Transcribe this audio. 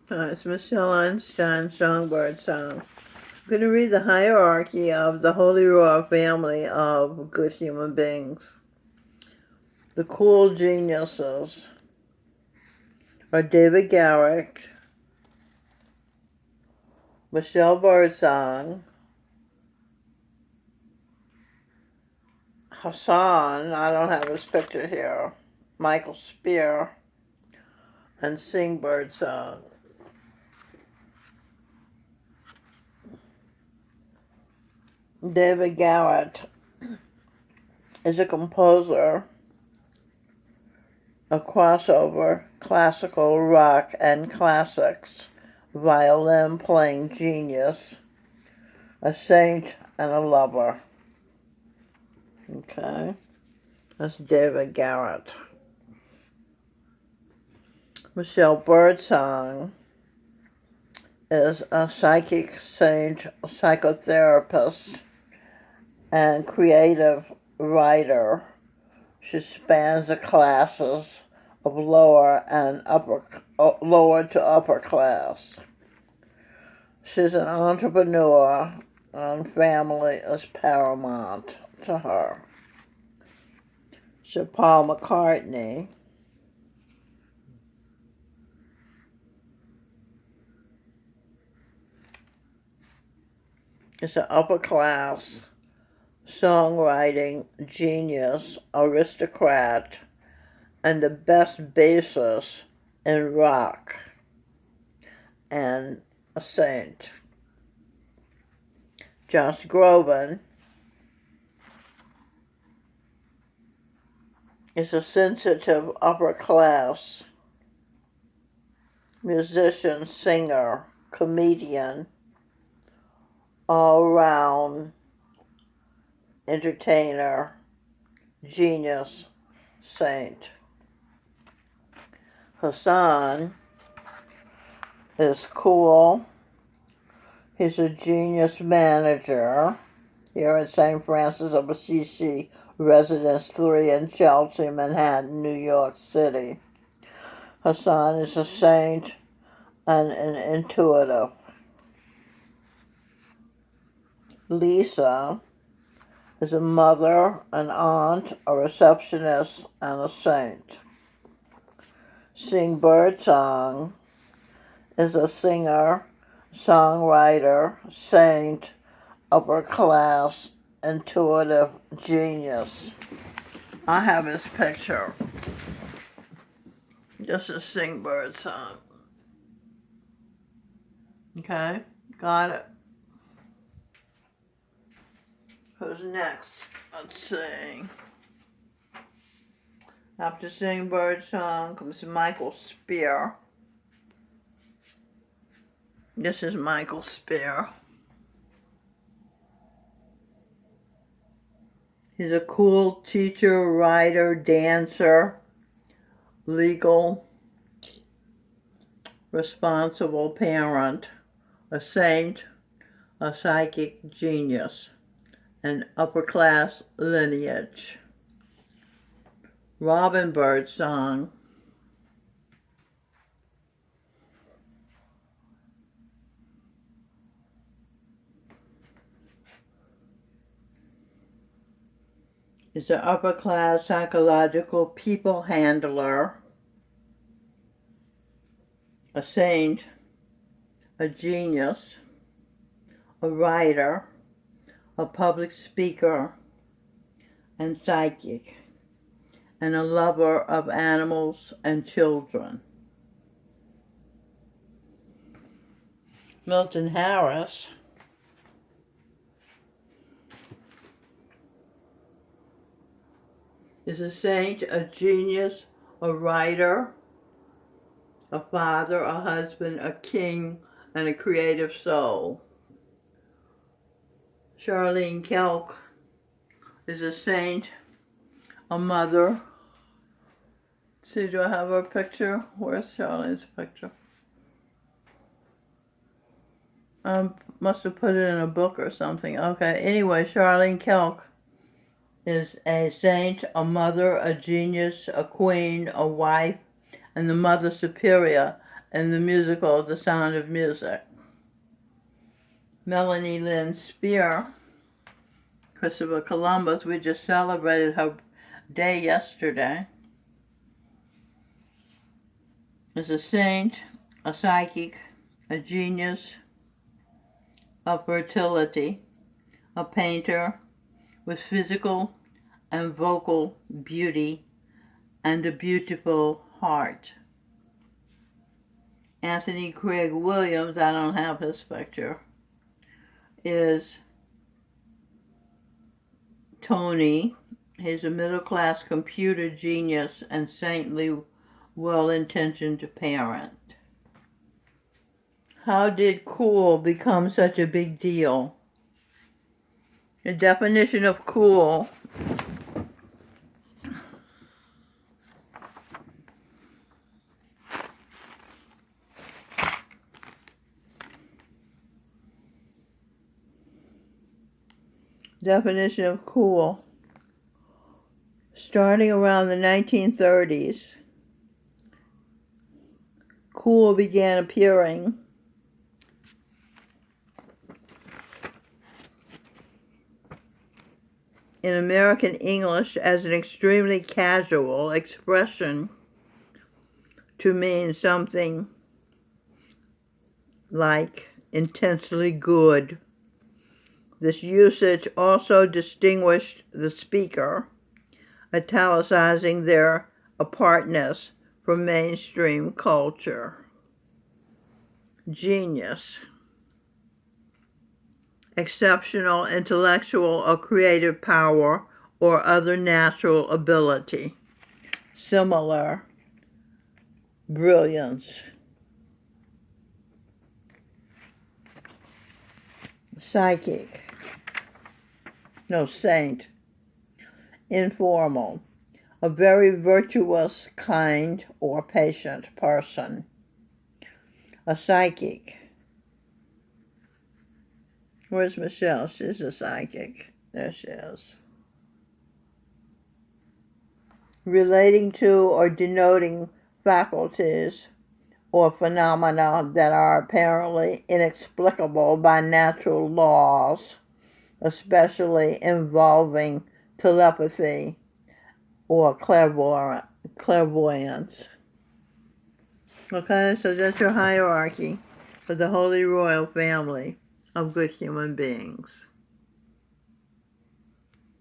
It's Michelle Einstein's Songbird Song. I'm going to read the hierarchy of the Holy Roar family of good human beings. The cool geniuses are David Garrett, Michelle Birdsong, Hassan, I don't have his picture here, Michael Speer, and Singh Birdsong. David Garrett is a composer, a crossover, classical, rock, and classics, violin playing genius, a saint, and a lover. Okay, that's David Garrett. Michelle Birdsong is a psychic saint, psychotherapist, and creative writer. She spans the classes of lower to upper class. She's an entrepreneur, and family is paramount to her. So Paul McCartney is an upper class songwriting genius, aristocrat, and the best bassist in rock, and a saint. Josh Groban is a sensitive upper class musician, singer, comedian, all-round entertainer, genius, saint. Hassan is cool. He's a genius manager here at St. Francis of Assisi Residence 3 in Chelsea, Manhattan, New York City. Hassan is a saint and an intuitive. Lisa is a mother, an aunt, a receptionist, and a saint. Singh Birdsong is a singer, songwriter, saint, upper class, intuitive genius. I have his picture. This is Singh Birdsong. Okay, got it. Who's next? Let's see. After Singh Birdsong comes Michael Speer. This is Michael Speer. He's a cool teacher, writer, dancer, legal, responsible parent, a saint, a psychic genius, an upper class lineage. Robin Birdsong is an upper class psychological people handler, a saint, a genius, a writer, a public speaker, and psychic, and a lover of animals and children. Milton Harris is a saint, a genius, a writer, a father, a husband, a king, and a creative soul. Charlene Kelk is a saint, a mother. See, do I have her picture? Where's Charlene's picture? Must have put it in a book or something. Okay, anyway, Charlene Kelk is a saint, a mother, a genius, a queen, a wife, and the Mother Superior in the musical The Sound of Music. Melanie Lynn Speer, Christopher Columbus, we just celebrated her day yesterday, is a saint, a psychic, a genius of fertility, a painter with physical and vocal beauty and a beautiful heart. Anthony Craig Williams, I don't have his picture, is Tony. He's a middle-class computer genius and saintly, well-intentioned parent. How did cool become such a big deal? The definition of cool starting around the 1930s, cool began appearing in American English as an extremely casual expression to mean something like intensely good. This usage also distinguished the speaker, italicizing their apartness from mainstream culture. Genius. Exceptional intellectual or creative power or other natural ability. Similar. Brilliance. Psychic. Saint. Informal. A very virtuous, kind, or patient person. A psychic. Where's Michelle? She's a psychic. There she is. Relating to or denoting faculties or phenomena that are apparently inexplicable by natural laws, especially involving telepathy or clairvoyance. Okay, so that's your hierarchy for the Holy Royal Family of good human beings.